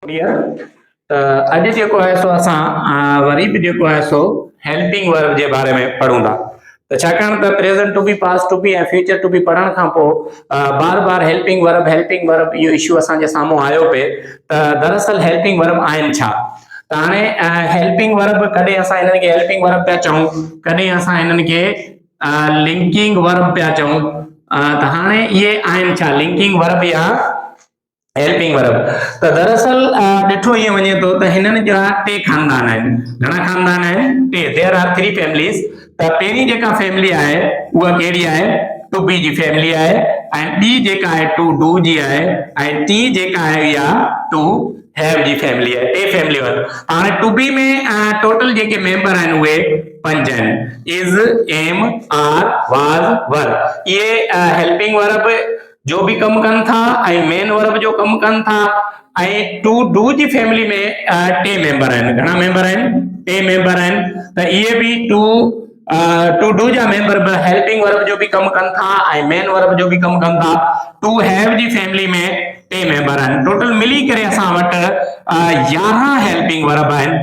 Clear. त अॼु जेको आहे सो असां वरी बि जेको आहे सो हेल्पिंग वर्ब जे बारे में पढ़ूं था। त छाकाणि त present to be, past to be ऐं फ्यूचर टू बी पढ़ण खां पोइ बार बार हेल्पिंग वर्ब इहो इशू असांजे साम्हूं आयो पिए त दरअसल हेल्पिंग वर्ब आहिनि छा। त हाणे हेल्पिंग वर्ब कॾहिं असां हिननि खे हेल्पिंग वर्ब पिया चऊं, कॾहिं असां हिननि खे लिंकिंग वर्ब पिया चऊं। त हाणे इहे आहिनि छा, लिंकिंग वर्ब या हेल्पिंग वर्ब। त दरअसल ॾिठो ईअं वञे थो त हिननि जा टे खानदान आहिनि। घणा खानदान आहिनि? टे। There are 3 families. त पहिरीं जेका फैमिली आहे उहा कहिड़ी आहे? टू बी जी फैमिली आहे। ऐं ॿी जेका आहे टू डू जी आहे। ऐं टी जेका आहे इहा टू हैव जी फैमिली आहे। टे फैमिलियूं आहिनि। हाणे टू बी में टोटल जेके मेंबर आहिनि उहे 5 आहिनि। इज़, एम, आर, वाज़, वर। इहे हेल्पिंग वर्ब जो भी कम कन था ऐं मेन वर्ब जो कम कन था। ऐं टू डू जी फैमिली में टे मेंबर आहिनि। घणा मेंबर आहिनि? टे मेंबर आहिनि। त इहे बि टू डू जा मेंबर हेल्पिंग वर्ब जो भी कम कन था ऐं मेन वर्ब जो भी कम कन था। टू हैव जी फैमिली में टे मेंबर आहिनि। टोटल मिली करे असां वटि 11 हेल्पिंग वर्ब आहिनि।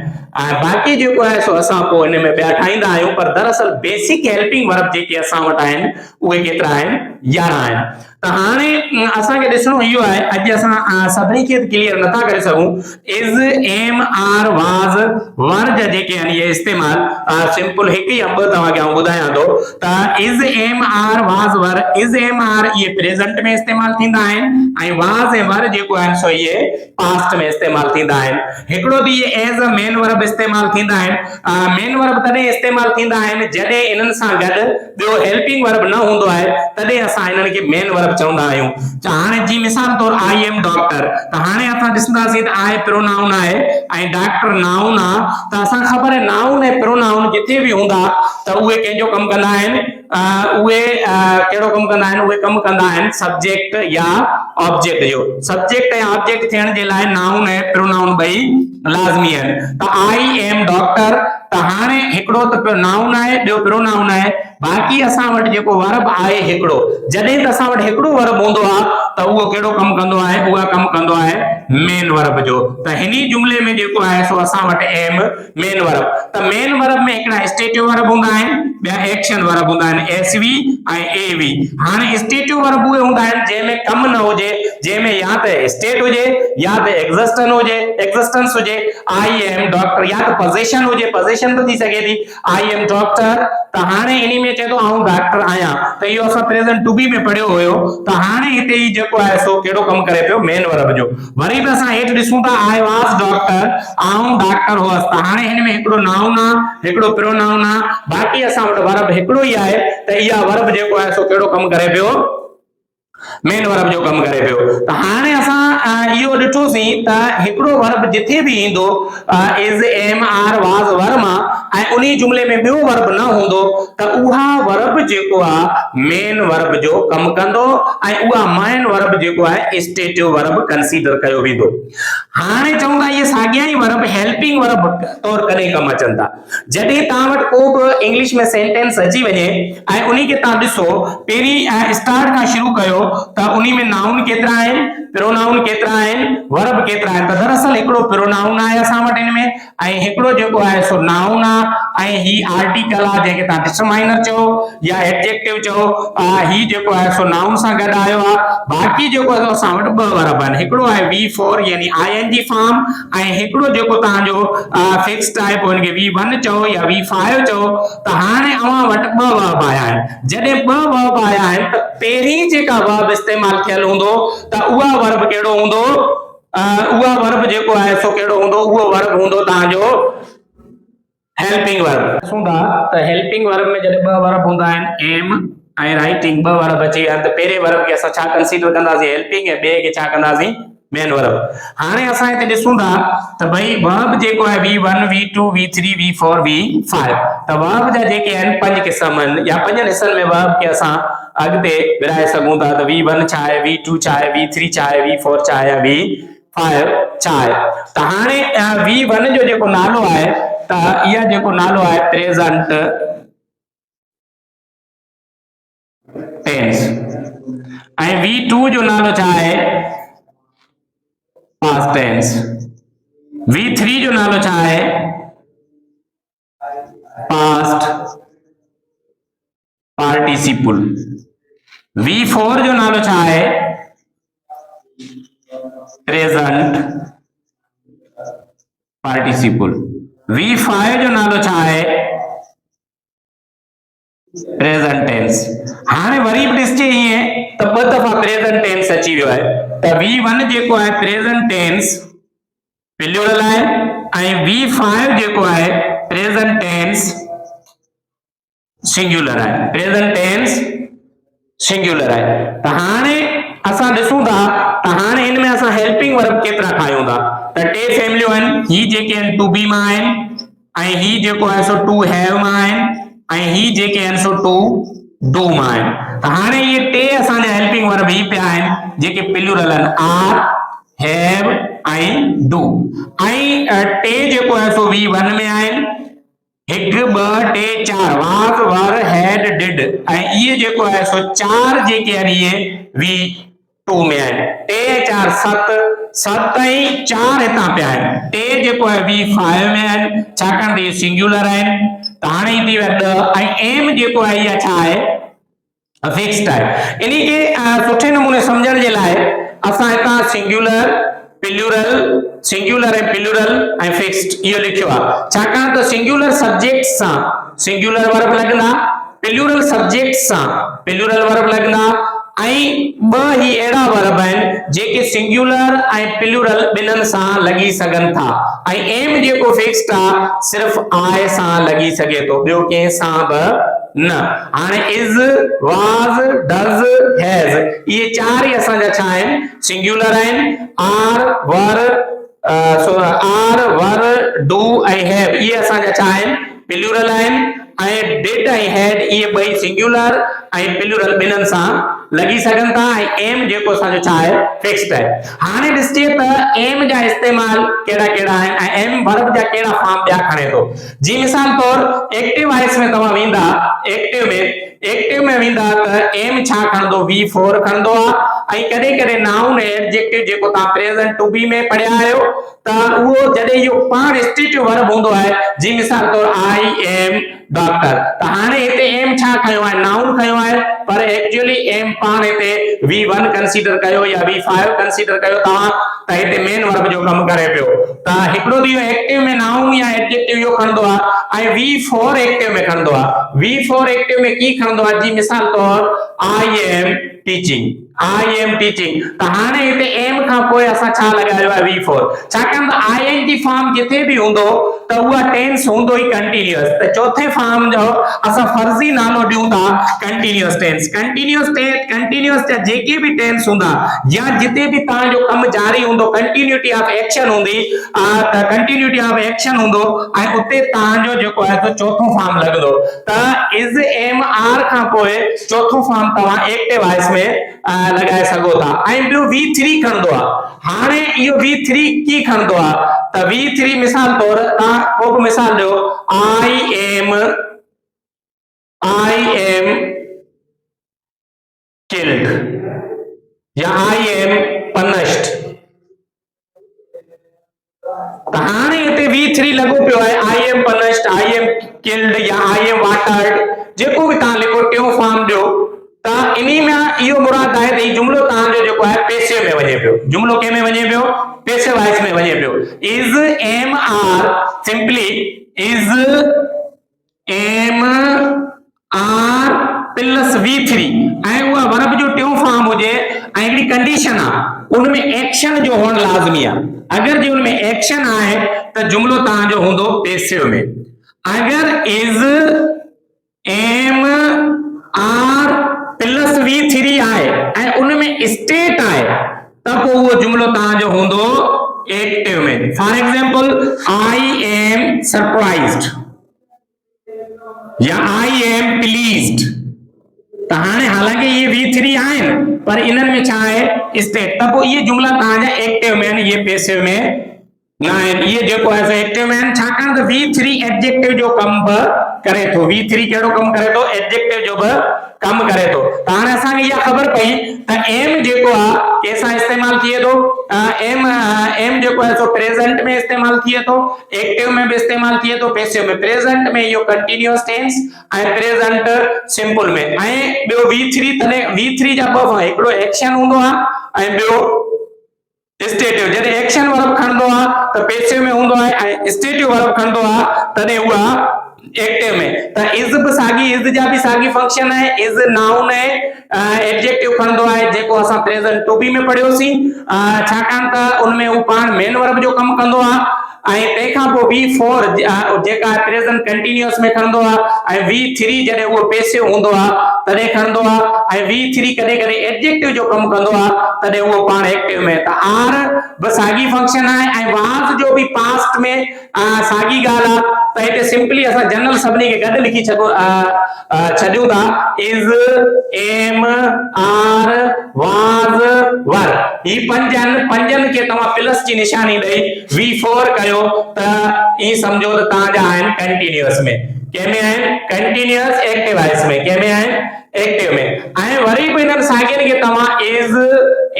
बाक़ी जेको आहे सो असां पोइ हिन में ॿिया ठाहींदा आहियूं, पर दरअसल बेसिक हेल्पिंग वर्ब जेके असां वटि आहिनि उहे केतिरा आहिनि? 11 आहिनि। त हाणे असांखे ॾिसणो इहो आहे, अॼु असां सभिनी खे क्लियर नथा करे सघूं। इज़, एम, आर, वाज़, वर जा जेके आहिनि इहे इस्तेमाल सिंपल हिकु या ॿ तव्हांखे आउं ॿुधायां थो। त इज़, एम, आर, वाज़, वर। इज़, एम, आर इहे प्रेज़ेंट में इस्तेमाल थींदा आहिनि ऐं वाज़ ऐं वर जेको आहिनि सो इहे पास्ट में इस्तेमाल थींदा आहिनि। हिकिड़ो ॾींहुं इहे एज़ अ मेन वर्ब इस्तेमाल थींदा आहिनि। मेन वर्ब तॾहिं इस्तेमाल थींदा आहिनि जॾहिं इन्हनि सां गॾु ॿियो हेल्पिंग वर्ब न हूंदो आहे, तॾहिं असां इन्हनि खे मेन वर्ब चवंदा आहियूं। हाणे जी मिसाल तौर आई एम डॉक्टर। त हाणे असां ॾिसंदासीं त आई प्रोनाउन आहे ऐं डॉक्टर नाउन आहे। त असां ख़बर आहे नाउन ऐं प्रोनाउन जिथे बि हूंदा त उहे कंहिंजो कमु कंदा आहिनि? उहे कहिड़ो कमु कंदा आहिनि? उहे कमु कंदा आहिनि सब्जेक्ट या ऑब्जेक्ट जो। सब्जेक्ट ऐं ऑब्जेक्ट थियण जे लाइ नाउन ऐं प्रोनाउन ॿई लाज़मी आहिनि। त आई एम डॉक्टर। त हाणे हिकिड़ो त नाउन आहे, ॿियो प्रोनाउन आहे। बाक़ी असां वटि जेको वर्ब आहे हिकिड़ो, जॾहिं त असां वटि हिकिड़ो वर्ब हूंदो आहे त उहो कहिड़ो कमु कंदो आहे? उहा कमु कंदो आहे मेन वर्ब जो। त हिनी जुमले में जेको आहे सो असां वटि एम मेन वर्ब। त मेन वर्ब में हिकिड़ा स्टेटिव वर्ब हूंदा आहिनि, ॿिया एक्शन वर्ब हूंदा आहिनि, एस वी ऐं ए वी। हाणे स्टेटिव वर्ब उहे हूंदा आहिनि जंहिंमें कमु न हुजे, जंहिंमें या त स्टेट हुजे या त एग्जिस्टेंस हुजे। आई एम डॉक्टर, या त पोजीशन हुजे, पोजीशन बि थी सघे थी आई एम डॉक्टर। त हाणे इन्ही में चए थो आऊं डॉक्टर आहियां। त इहो असां प्रेज़ेंट टू बी में पढ़ियो हुयो। त हाणे हिते ई जेको आहे सो कहिड़ो कमु करे पियो? मेन वर्ब जो। वरी बि असां हेठि ॾिसूं था आई वाज डॉक्टर, आऊं डॉक्टर हुअसि। त हाणे हिन में हिकिड़ो नाउन आहे, हिकिड़ो प्रोनाउन आहे। बाक़ी असां वटि वर्ब हिकिड़ो ई आहे। त इहा वर्ब जेको आहे सो कहिड़ो कमु करे पियो? मेन वर्ब जो कमु करे पियो। त हाणे असां इहो ॾिठोसीं त हिकिड़ो वर्ब जिथे बि ईंदो इज़, एम, आर, वाज़, वर मां ऐं उन जुमले में ॿियो वर्ब न हूंदो त उहा वर्ब जेको आहे मेन वर्ब जो कमु कंदो ऐं उहा मेन वर्ब जेको आहे स्टेटिव वर्ब कंसीडर कयो वेंदो। हाणे चऊं था इहे साॻिया ई वर्ब हेल्पिंग वर्ब तौर कॾहिं कमु अचनि था? जॾहिं तव्हां वटि को बि इंग्लिश में सेंटेंस अची वञे ऐं उन खे तव्हां ॾिसो, पहिरीं स्टार्ट खां शुरू कयो त उन में नाउन केतिरा आहिनि, प्रोनाउन केतिरा आहिनि, वर्ब केतिरा आहिनि। त दरअसल हिकिड़ो प्रोनाउन आहे असां वटि हिन में ऐं हिकिड़ो जेको आहे सो नाउन आहे ऐं ही आर्टिकल आहे जंहिंखे तव्हां डिटरमाइनर चओ या एडजेक्टिव चओ। ही जेको आहे सो नाउन सां गॾु आयो आहे। बाक़ी जेको आहे असां वटि ॿ वर्ब आहिनि, हिकिड़ो आहे वी फोर यानी आईएनजी फॉर्म ऐं हिकिड़ो जेको तव्हांजो फिक्स टाइप हुनखे V1 चओ या V5 चओ। त हाणे अव्हां वटि ॿ वर्ब आया आहिनि। जॾहिं ॿ वर्ब आया आहिनि त पहिरीं जेका वर्ब इस्तेमाल थियल हूंदो त उहा वर्ब कहिड़ो हूंदो? उहा वर्ब जेको आहे सो कहिड़ो हूंदो? उहो वर्ब हूंदो तव्हांजो हेल्पिंग वर्ब। त हेल्पिंग वर्ब में जॾहिं ॿ वर्ब हूंदा आहिनि, एम ऐं राइटिंग, ॿ वर्ब अची विया त पहिरें वर्ब खे असां छा कंसीडर कंदासीं? हेल्पिंग, ऐं ॿिए खे छा कंदासीं? Main verb. हाणे असां हिते ॾिसूं था त भई वर्ब जेको आहे V1, V2, V3, V4, V5। त वर्ब जा जेके आहिनि 5 क़िस्म आहिनि या 5 हिसनि में वर्ब खे असां अॻिते विराए सघूं था। त V1 छा आहे, V2 छा आहे, V3 छा आहे, V4 छा आहे, V5 छा आहे। त हाणे V1 जो जेको नालो आहे त इहा जेको नालो आहे प्रेजेंट टेंस ऐं V2 जो नालो छा आहे? Past tense. V3 जो नालो छा है पास्ट पार्टिसिपल। V4 जो नालो छा है प्रेजेंट पार्टिसिपल। V5 जो नालो छा है प्रेजेंट टेंस। हाणे वरी बि ॾिसजे ईअं त ॿ दफ़ा प्रेजेंट टेंस अची वियो आहे त V1 जेको आहे प्रेजेंट टेंस प्लूरल आहे ऐं V5 जेको आहे प्रेजेंट टेंस सिंगुलर आहे। प्रेजेंट टेंस सिंगुलर आहे। त हाणे असां ॾिसूं था त हाणे इन में असां हेल्पिंग वर्ब केतिरा ठाहियूं था त टे फैमिलियूं आहिनि। ही जेके आहिनि टू बी मां आहिनि ऐं ही जेको आहे सो टू हैव मां आहिनि ऐं ही जेके आहिनि सो टू डू मां आहिनि। त हाणे इहे टे असांजा हेल्पिंग वर्ब ही पिया आहिनि जेके प्लूरल आहिनि आर हैव ऐं डू। ऐं टे जेको आहे सो V1 में आहिनि हिकु ॿ टे चार वाज वर हैड डिड ऐं इहे जेको आहे सो चार जेके आहिनि इहे V2 में आहिनि। टे चार सत ऐं चार हितां पिया आहिनि। टे जेको आहे V5 में आहिनि छाकाणि त इहे सिंगुलर आहिनि। त हाणे थी विया 10 ऐं एम जेको आहे इहा छा आहे फिक्स्ड आहे। इन्ही खे सुठे नमूने सम्झण जे लाइ असां हितां सिंगुलर ऐं प्लूरल ऐं फिक्स्ड इहो लिखियो आहे छाकाणि त सिंगुलर सब्जेक्ट सां सिंगुलर वर्ब लॻंदा, प्लूरल सब्जेक्ट सां प्लूरल वर्ब लॻंदा ऐं ॿ ही अहिड़ा वर्ब आहिनि जेके सिंगुलर ऐं प्लूरल ॿिन्हिनि सां लॻी सघनि था ऐं एम जेको फिक्स्ड आहे सिर्फ़ आए सां लॻी सघे थो, ॿियो कंहिं सां बि न। हाणे इज वाज डज हैज इहे चार ई असांजा छा आहिनि सिंगुलर आहिनि। आर वर डू ऐं हैव इहे असांजा छा आहिनि प्लूरल आहिनि ऐं डिड ऐं हैड इहे ॿई सिंगुलर ऐं प्लूरल ॿिन्हिनि सां लॻी सघनि था ऐं एम जेको असांजो छा आहे फिक्स्ड आहे। हाणे ॾिसजे त एम जा इस्तेमाल कहिड़ा कहिड़ा आहिनि ऐं एम वर्ब जा कहिड़ा फॉर्म ॿिया खणे थो। जी मिसाल तौर एक्टिव वॉइस में तव्हां वेंदा एक्टिव में वेंदा त एम छा खणंदो V4 खणंदो आहे ऐं कॾहिं कॾहिं नाउन एडजेक्टिव जेको तव्हां प्रेजेंट टू बी में पढ़िया आहियो त उहो जॾहिं इहो पाण स्टेटिव वर्ब हूंदो आहे जी मिसाल तौर आई एम डॉक्टर त हाणे हिते एम छा खयो आहे नाउन खयो आहे पर एक्चुअली एम पाण हिते V1 कंसीडर कयो या V5 कंसीडर कयो तव्हां त हिते मेन वर्ब जो कम करे पियो। त हिकिड़ो ॾींहुं एक्टिव में नाउन या एडजेक्टिव इहो खणंदो आहे ऐं V4 एक्टिव में खणंदो आहे। V4 एक्टिव में की खणंदो आहे जी मिसाल तौर आई एम टीचिंग त हाणे हिते एम खां पोइ असां छा लॻायो आहे V4 छाकाणि त ING फॉर्म जिथे बि हूंदो त उहा टेंस हूंदो ई कंटीन्यूअस। त चौथे फॉर्म जो असां फर्ज़ी नालो ॾियूं था कंटीन्यूअस टेंस। कंटीन्यूअस जा जेके बि टेंस हूंदा या जिते बि तव्हांजो कमु जारी हूंदो कंटीन्यूटी ऑफ एक्शन हूंदी त कंटीन्यूटी ऑफ एक्शन हूंदो ऐं उते तव्हांजो जेको आहे त चौथो फॉर्म लॻंदो। त इज एम आर खां पोइ चौथो फॉर्म तव्हां एक्टिव वॉइस में लॻाए सघो था। ऐं ॿियो V3 खणंदो आहे। हाणे इहो V3 की खणंदो आहे त V3 मिसाल तौर तव्हां को बि मिसाल ॾियो आई एम किल्ड या आई एम पनिश्ड त हाणे हिते V3 लॻो पियो आहे I am punished I am killed या आई एम वाटर्ड जेको बि तव्हां लिखो टियों फॉर्म ॾियो त इन्ही में इहो मुराद आहे त ही जुमलो तव्हांजो जेको आहे पैसिव में वञे पियो। जुमलो कंहिं में वञे पियो पैसिव वॉइस में वञे पियो। Is am are simply is am are plus V3 ऐं उहा वर्ब जो टियों फॉर्म हुजे ऐं हिकिड़ी कंडीशन आहे उनमें एक्शन जो हुअणु लाज़मी आहे। अगर जी उनमें एक्शन आहे त जुमलो तव्हांजो हूंदो पैसिव में। अगर is am are plus V3 आहे ऐं उनमें स्टेट आहे त पोइ उहो जुमलो तव्हांजो हूंदो एक्टिव में। For example I am surprised या आई एम प्लीज्ड त हाणे हालांकि ये V3 आहिनि पर इन्हनि में छा आहे स्टेट त पोइ इहे जुमला तव्हांजा एक्टिव में आहिनि इहे पैसिव में न आहिनि। इहे जेको आहे सो एक्टिव में आहिनि छाकाणि त V3 एडजेक्टिव जो कम बि करे थो। V3 कहिड़ो कम करे थो एडजेक्टिव जो बि कम करे तो हाणे असांखे इहा ख़बर पई त एम जेको आहे कंहिंसां इस्तेमाल थिए थो एम जेको आहे सो प्रेजेंट में इस्तेमाल थिए थो एक्टिव में भी इस्तेमाल थिए थो पैसिव में प्रेजेंट में इहो कंटीन्यूअस टेंस ऐं प्रेजेंट सिंपल में ऐं ॿियो V3 तने V3 जा ॿ हिकिड़ो एक्शन हूंदो आहे ऐं ॿियो स्टेटिव जॾहिं एक्शन वर्ब खणंदो आहे त पैसिव में हूंदो आहे ऐं स्टेटिव वर्ब खणंदो आहे तॾहिं उहा एक्टिव में त इज भी साॻी इज जा भी साॻी फंक्शन है इज नाउन है एडजेक्टिव खणंदो आहे जेको असां प्रेजेंट टू बी में पढ़ियोसीं छाकाणि त उन में उ पाण मेन वर्ब जो कम कंदो आहे ऐं तंहिंखां पोइ V4 जेका प्रेजेंट कंटीन्यूअस में खणंदो आहे ऐं V3 जॾहिं उहो पैसिव हूंदो आहे तॾहिं खणंदो आहे ऐं V3 कॾहिं कॾहिं एडजेक्टिव जो कम कंदो आहे तॾहिं उहो पाण एक्टिव में त आर बि साॻी फंक्शन आहे ऐं वाज जो बि पास्ट में साॻी ॻाल्हि आहे त हिते सिंपली असां जनरल सभिनी खे गॾु लिखी छॾियूं था इज एम आर वाज वर ही पंजनि खे तव्हां प्लस जी निशानी ॾेई V4 कयो त ई सम्झो त तव्हांजा आहिनि कंटीन्यूअस में कंहिंमें आहिनि कंटीन्यूअस एक्टिव वॉइस में कंहिंमें आहिनि एक्टिव में ऐं वरी बि इन्हनि साॻियुनि खे तव्हां इज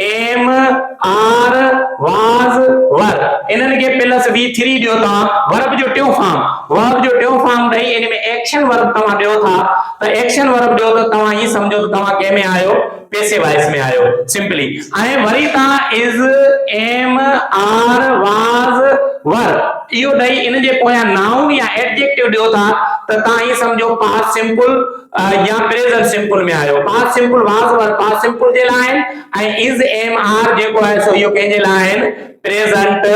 एम आर वाज वर इन्हनि खे प्लस V3 ॾियो तव्हां वर्ब जो टियों फॉर्म ॾेई इन में एक्शन वर्ब तव्हां ॾियो था त एक्शन वर्ब ॾियो त तव्हां ई सम्झो त तव्हां कंहिंमें आहियो पैसिव वॉइस में आहियो सिंपली ऐं वरी तव्हां इज एम आर वाज वर इहो ॾेई इन जे पोयां नाउन या एडजेक्टिव ॾियो था त तव्हां ई सम्झो पास्ट सिंपल या प्रेजेंट सिंपल में आयो past simple was were past simple जे लाइ आहिनि ऐं इज एम आर जेको आहे सो इहो कंहिंजे लाइ आहिनि प्रेजेंट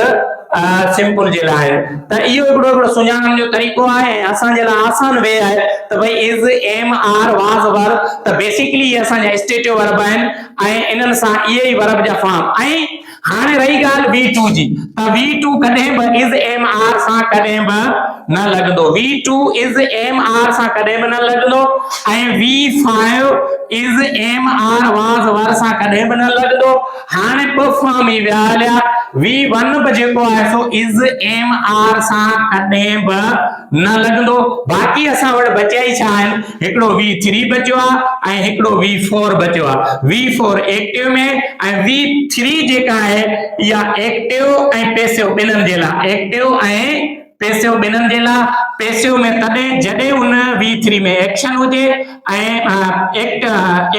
सिंपल जे लाइ त इहो हिकिड़ो सुञाणण जो तरीक़ो आहे ऐं असांजे लाइ आसान वे आहे त भई इज एम आर वाज वर त बेसिकली असांजा स्टेटिव वर्ब आहिनि ऐं इन्हनि सां इहे ई वर्ब जा फॉर्म ऐं हाणे रही ॻाल्हि V2 जी त V2 कॾहिं बि इज एम आर सां कॾहिं बि न लॻंदो V2 इज एम आर सां कॾहिं बि न लॻंदो ऐं V5 is am are was वर सां कॾहिं बि न लॻंदो हाणे ॿ फॉर्म ई विया हलिया V1 बि जेको आहे सो इज एम आर सां कॾहिं बि न लॻंदो बाक़ी असां वटि बचिया ई छा आहिनि हिकिड़ो V3 बचियो आहे ऐं हिकिड़ो V4 बचियो आहे V4 एक्टिव में ऐं V3 जेका आहे या एक्टिव ऐं पैसिव ॿिन्हिनि जे लाइ एक्टिव ऐं पैसिव ॿिन्हिनि जे लाइ पैसिव में तॾहिं जॾहिं उन V3 में एक्शन हुजे ऐं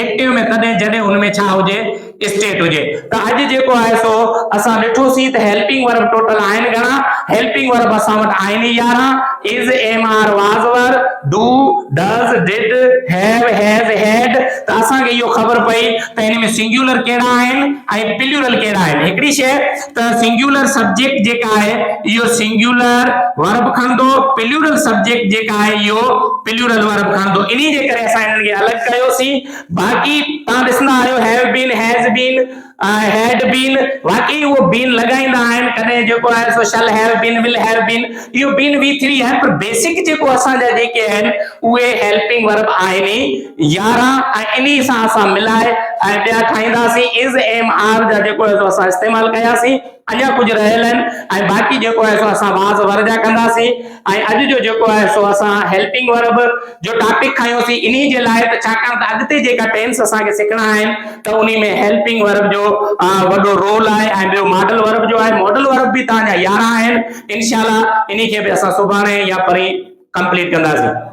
एक्टिव में तॾहिं जॾहिं उन में छा हुजे स्टेट हुजे त अॼु जेको आहे सो असां ॾिठोसीं त हेल्पिंग वर्ब टोटल आहिनि घणा हेल्पिंग वर्ब असां वटि आहिनि 11 is am are was were do does did have has had त असांखे इहो ख़बर पई त इन में सिंगुलर कहिड़ा आहिनि ऐं प्लूरल कहिड़ा आहिनि हिकिड़ी शइ त सिंगुलर सब्जेक्ट जेका आहे इहो सिंगुलर वर्ब खणंदो प्लूरल सब्जेक्ट जेका आहे इहो प्लूरल वर्ब खणंदो इन्ही जे करे असां इन्हनि खे अलॻि कयोसीं बाक़ी तव्हां ॾिसंदा आहियो have been has been had been वाकई वो बीन लगाइंदा आहिनि कॾहिं जेको आहे सो shall have been will have been इहो बीन V3 आहे पर बेसिक जेको असांजा जेके आहिनि उहे हेल्पिंग वर्ब आहिनि 11 ऐं इन्ही सां असां मिलाए ऐं ॿिया ठाहींदासीं इज एम आर जा जेको आहे सो असां इस्तेमाल कयासीं अञा कुझु रहियल आहिनि ऐं बाक़ी जेको आहे सो असां वाज वर जा कंदासीं ऐं अॼु जो जेको आहे सो असां हेल्पिंग वर्ब जो टॉपिक खयोसीं इन्ही जे लाइ त छाकाणि त अॻिते जेका टेंस असांखे सिखणा आहिनि त उन्ही में हेल्पिंग वर्ब जो वॾो रोल आहे ऐं ॿियो मॉडल वर्ब जो आहे मॉडल वर्ब बि तव्हांजा 11 आहिनि इंशाल्लाह इन्ही खे बि असां सुभाणे या परीं कंप्लीट कंदासीं।